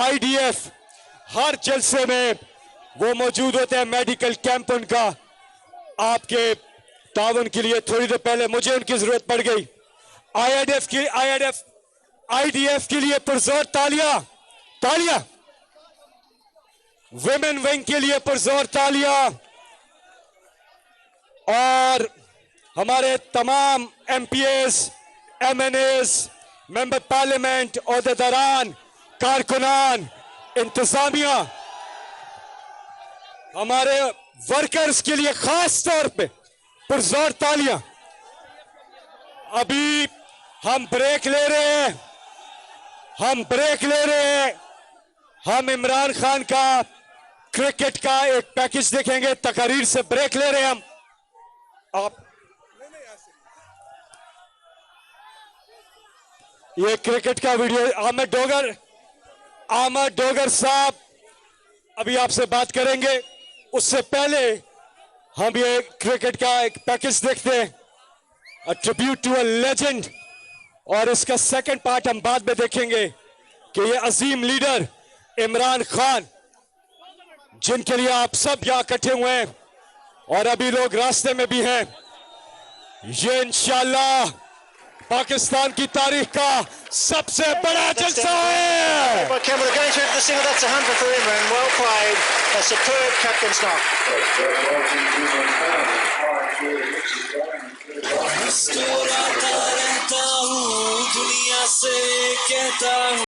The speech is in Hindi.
IDF हर जलसे में वो मौजूद होते हैं, मेडिकल कैंप उनका। आपके तावन के लिए थोड़ी देर पहले मुझे उनकी जरूरत पड़ गई। IDF के लिए पुरजोर तालियां, तालियां। विमेन विंग के लिए पुरजोर तालियां। और हमारे तमाम MPAs, MNAs, मेंबर पार्लियामेंट, ओहदेदारान, कारकुनान, इंतजामिया, हमारे वर्कर्स के लिए खास तौर पे पुरजोर तालियां। अभी हम ब्रेक ले रहे हैं, हम इमरान खान का क्रिकेट का एक पैकेज देखेंगे। तकरीर से ब्रेक ले रहे हैं हम। आप ये क्रिकेट का वीडियो, अहमद डोगर साहब अभी आपसे बात करेंगे। उससे पहले हम ये क्रिकेट का एक पैकेज देखते हैं, a tribute to a legend. और इसका सेकंड पार्ट हम बाद में देखेंगे कि ये अजीम लीडर इमरान खान, जिनके लिए आप सब यहां इकट्ठे हुए हैं और अभी लोग रास्ते में भी हैं, ये इंशाल्लाह पाकिस्तान की तारीख का सबसे बड़ा जलसा है। मुस्कुराता रहता हूँ, दुनिया से कहता हूँ